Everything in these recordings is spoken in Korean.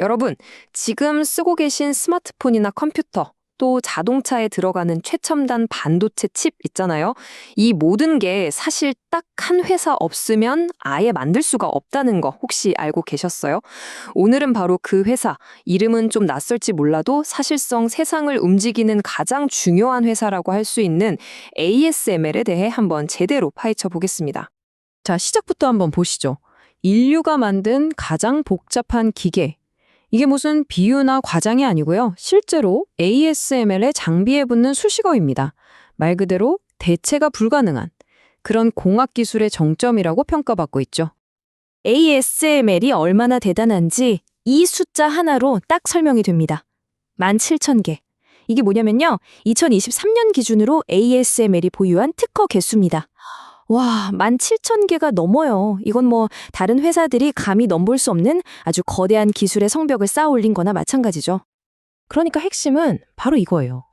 여러분, 지금 쓰고 계신 스마트폰이나 컴퓨터, 또 자동차에 들어가는 최첨단 반도체 칩 있잖아요. 이 모든 게 사실 딱 한 회사 없으면 아예 만들 수가 없다는 거 혹시 알고 계셨어요? 오늘은 바로 그 회사, 이름은 좀 낯설지 몰라도 사실상 세상을 움직이는 가장 중요한 회사라고 할 수 있는 ASML에 대해 한번 제대로 파헤쳐 보겠습니다. 자, 시작부터 한번 보시죠. 인류가 만든 가장 복잡한 기계. 이게 무슨 비유나 과장이 아니고요. 실제로 ASML의 장비에 붙는 수식어입니다. 말 그대로 대체가 불가능한 그런 공학 기술의 정점이라고 평가받고 있죠. ASML이 얼마나 대단한지 이 숫자 하나로 딱 설명이 됩니다. 17,000개. 이게 뭐냐면요. 2023년 기준으로 ASML이 보유한 특허 개수입니다. 와, 17,000개가 넘어요. 이건 뭐 다른 회사들이 감히 넘볼 수 없는 아주 거대한 기술의 성벽을 쌓아 올린 거나 마찬가지죠. 그러니까 핵심은 바로 이거예요.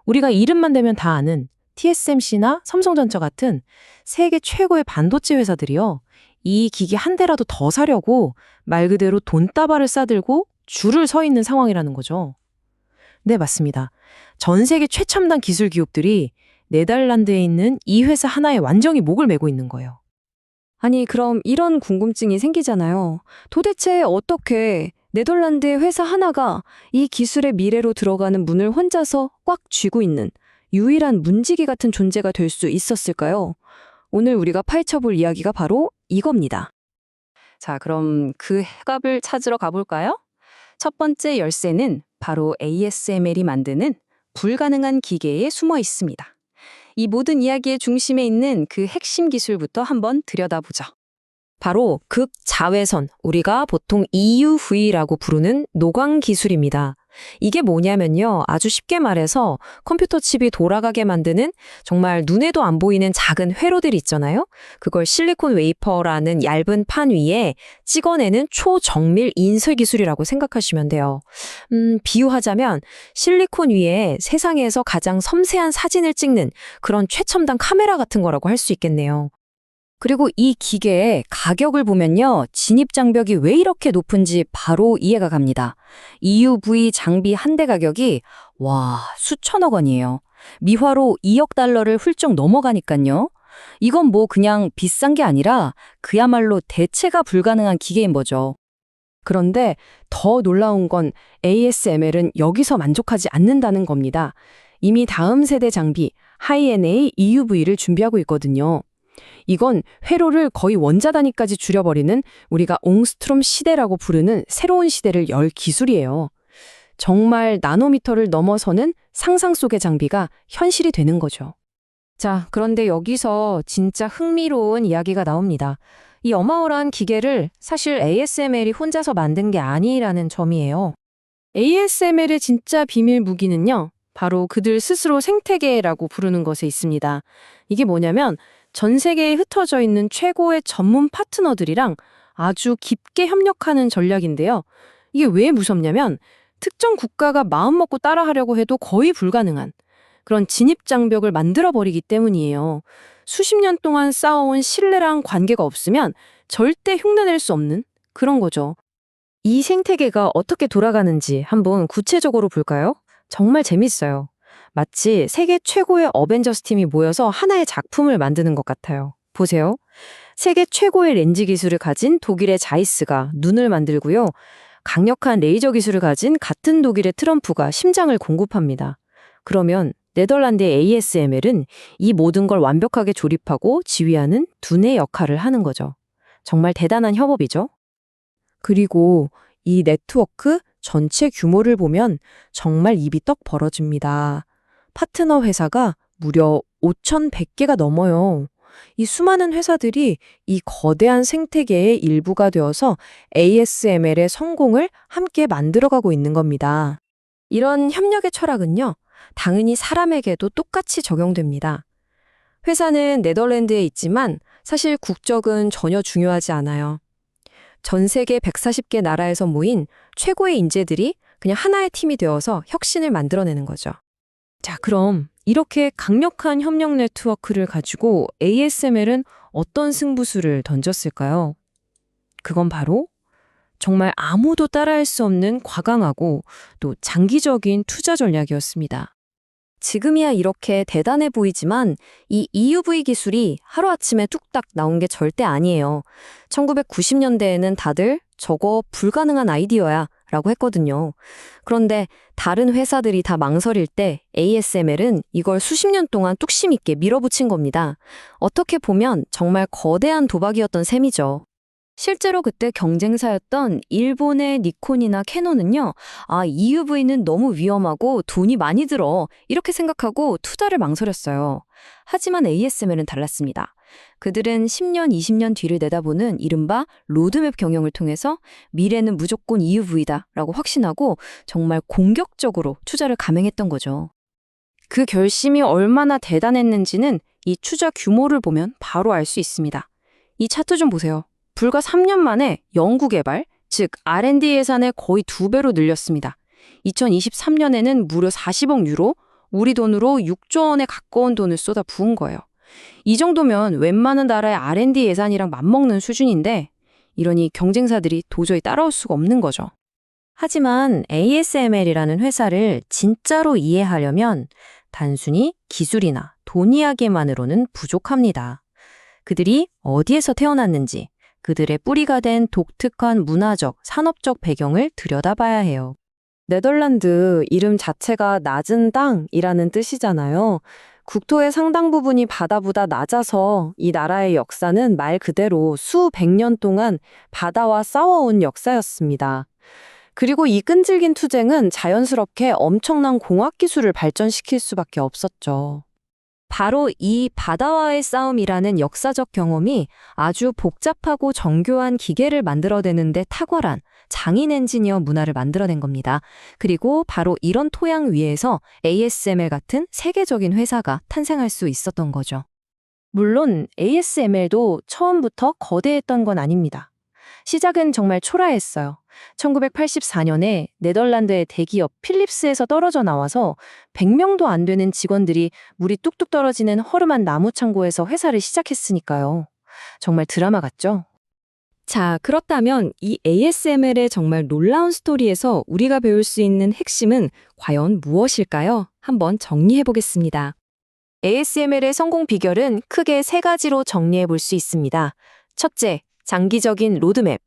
우리가 이름만 대면 다 아는 TSMC나 삼성전자 같은 세계 최고의 반도체 회사들이요. 이 기기 한 대라도 더 사려고 말 그대로 돈다발을 싸들고 줄을 서 있는 상황이라는 거죠. 네, 맞습니다. 전 세계 최첨단 기술 기업들이 네덜란드에 있는 이 회사 하나에 완전히 목을 메고 있는 거예요. 아니, 그럼 이런 궁금증이 생기잖아요. 도대체 어떻게 네덜란드의 회사 하나가 이 기술의 미래로 들어가는 문을 혼자서 꽉 쥐고 있는 유일한 문지기 같은 존재가 될 수 있었을까요? 오늘 우리가 파헤쳐볼 이야기가 바로 이겁니다. 자, 그럼 그 해답을 찾으러 가볼까요? 첫 번째 열쇠는 바로 ASML이 만드는 불가능한 기계에 숨어 있습니다. 이 모든 이야기의 중심에 있는 그 핵심 기술부터 한번 들여다보죠. 바로 극자외선, 우리가 보통 EUV라고 부르는 노광 기술입니다. 이게 뭐냐면요. 아주 쉽게 말해서 컴퓨터 칩이 돌아가게 만드는 정말 눈에도 안 보이는 작은 회로들 있잖아요. 그걸 실리콘 웨이퍼라는 얇은 판 위에 찍어내는 초정밀 인쇄 기술이라고 생각하시면 돼요. 비유하자면 실리콘 위에 세상에서 가장 섬세한 사진을 찍는 그런 최첨단 카메라 같은 거라고 할 수 있겠네요. 그리고 이 기계의 가격을 보면요. 진입 장벽이 왜 이렇게 높은지 바로 이해가 갑니다. EUV 장비 한 대 가격이 수천억 원이에요. 미화로 2억 달러를 훌쩍 넘어가니까요. 이건 뭐 그냥 비싼 게 아니라 그야말로 대체가 불가능한 기계인 거죠. 그런데 더 놀라운 건 ASML은 여기서 만족하지 않는다는 겁니다. 이미 다음 세대 장비 하이-NA EUV를 준비하고 있거든요. 이건 회로를 거의 원자 단위까지 줄여버리는 우리가 옹스트롬 시대라고 부르는 새로운 시대를 열 기술이에요. 정말 나노미터를 넘어서는 상상 속의 장비가 현실이 되는 거죠. 자, 그런데 여기서 진짜 흥미로운 이야기가 나옵니다. 이 어마어마한 기계를 사실 ASML이 혼자서 만든 게 아니라는 점이에요. ASML의 진짜 비밀 무기는요. 바로 그들 스스로 생태계라고 부르는 것에 있습니다. 이게 뭐냐면 전 세계에 흩어져 있는 최고의 전문 파트너들이랑 아주 깊게 협력하는 전략인데요. 이게 왜 무섭냐면 특정 국가가 마음먹고 따라하려고 해도 거의 불가능한 그런 진입장벽을 만들어버리기 때문이에요. 수십 년 동안 쌓아온 신뢰랑 관계가 없으면 절대 흉내낼 수 없는 그런 거죠. 이 생태계가 어떻게 돌아가는지 한번 구체적으로 볼까요? 정말 재밌어요. 마치 세계 최고의 어벤져스 팀이 모여서 하나의 작품을 만드는 것 같아요. 보세요. 세계 최고의 렌즈 기술을 가진 독일의 자이스가 눈을 만들고요. 강력한 레이저 기술을 가진 같은 독일의 트럼프가 심장을 공급합니다. 그러면 네덜란드의 ASML은 이 모든 걸 완벽하게 조립하고 지휘하는 두뇌 역할을 하는 거죠. 정말 대단한 협업이죠. 그리고 이 네트워크 전체 규모를 보면 정말 입이 떡 벌어집니다. 파트너 회사가 무려 5,100개가 넘어요. 이 수많은 회사들이 이 거대한 생태계의 일부가 되어서 ASML의 성공을 함께 만들어가고 있는 겁니다. 이런 협력의 철학은요, 당연히 사람에게도 똑같이 적용됩니다. 회사는 네덜란드에 있지만 사실 국적은 전혀 중요하지 않아요. 전 세계 140개 나라에서 모인 최고의 인재들이 그냥 하나의 팀이 되어서 혁신을 만들어내는 거죠. 자, 그럼 이렇게 강력한 협력 네트워크를 가지고 ASML은 어떤 승부수를 던졌을까요? 그건 바로 정말 아무도 따라할 수 없는 과감하고 또 장기적인 투자 전략이었습니다. 지금이야 이렇게 대단해 보이지만 이 EUV 기술이 하루아침에 뚝딱 나온 게 절대 아니에요. 1990년대에는 다들 저거 불가능한 아이디어야 라고 했거든요. 그런데 다른 회사들이 다 망설일 때 ASML은 이걸 수십 년 동안 뚝심 있게 밀어붙인 겁니다. 어떻게 보면 정말 거대한 도박이었던 셈이죠. 실제로 그때 경쟁사였던 일본의 니콘이나 캐논은요, EUV는 너무 위험하고 돈이 많이 들어 이렇게 생각하고 투자를 망설였어요. 하지만 ASML은 달랐습니다. 그들은 10년, 20년 뒤를 내다보는 이른바 로드맵 경영을 통해서 미래는 무조건 EUV다 라고 확신하고 정말 공격적으로 투자를 감행했던 거죠. 그 결심이 얼마나 대단했는지는 이 투자 규모를 보면 바로 알 수 있습니다. 이 차트 좀 보세요. 불과 3년 만에 연구개발, 즉 R&D 예산을 거의 2배로 늘렸습니다. 2023년에는 무려 40억 유로, 우리 돈으로 6조 원에 가까운 돈을 쏟아 부은 거예요. 이 정도면 웬만한 나라의 R&D 예산이랑 맞먹는 수준인데 이러니 경쟁사들이 도저히 따라올 수가 없는 거죠. 하지만 ASML이라는 회사를 진짜로 이해하려면 단순히 기술이나 돈 이야기만으로는 부족합니다. 그들이 어디에서 태어났는지, 그들의 뿌리가 된 독특한 문화적, 산업적 배경을 들여다봐야 해요. 네덜란드 이름 자체가 낮은 땅이라는 뜻이잖아요. 국토의 상당 부분이 바다보다 낮아서 이 나라의 역사는 말 그대로 수백 년 동안 바다와 싸워온 역사였습니다. 그리고 이 끈질긴 투쟁은 자연스럽게 엄청난 공학 기술을 발전시킬 수밖에 없었죠. 바로 이 바다와의 싸움이라는 역사적 경험이 아주 복잡하고 정교한 기계를 만들어내는데 탁월한 장인 엔지니어 문화를 만들어낸 겁니다. 그리고 바로 이런 토양 위에서 ASML 같은 세계적인 회사가 탄생할 수 있었던 거죠. 물론 ASML도 처음부터 거대했던 건 아닙니다. 시작은 정말 초라했어요. 1984년에 네덜란드의 대기업 필립스에서 떨어져 나와서 100명도 안 되는 직원들이 물이 뚝뚝 떨어지는 허름한 나무 창고에서 회사를 시작했으니까요. 정말 드라마 같죠? 자, 그렇다면 이 ASML의 정말 놀라운 스토리에서 우리가 배울 수 있는 핵심은 과연 무엇일까요? 한번 정리해 보겠습니다. ASML의 성공 비결은 크게 세 가지로 정리해 볼 수 있습니다. 첫째, 장기적인 로드맵.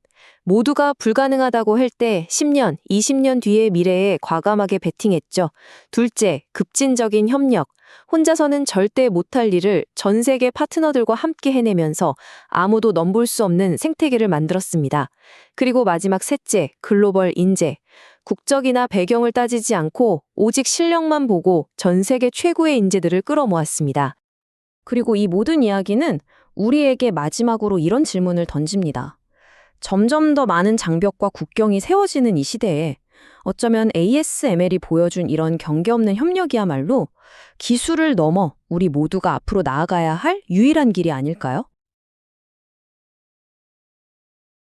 모두가 불가능하다고 할 때 10년, 20년 뒤의 미래에 과감하게 베팅했죠. 둘째, 급진적인 협력. 혼자서는 절대 못할 일을 전 세계 파트너들과 함께 해내면서 아무도 넘볼 수 없는 생태계를 만들었습니다. 그리고 마지막 셋째, 글로벌 인재. 국적이나 배경을 따지지 않고 오직 실력만 보고 전 세계 최고의 인재들을 끌어모았습니다. 그리고 이 모든 이야기는 우리에게 마지막으로 이런 질문을 던집니다. 점점 더 많은 장벽과 국경이 세워지는 이 시대에 어쩌면 ASML이 보여준 이런 경계 없는 협력이야말로 기술을 넘어 우리 모두가 앞으로 나아가야 할 유일한 길이 아닐까요?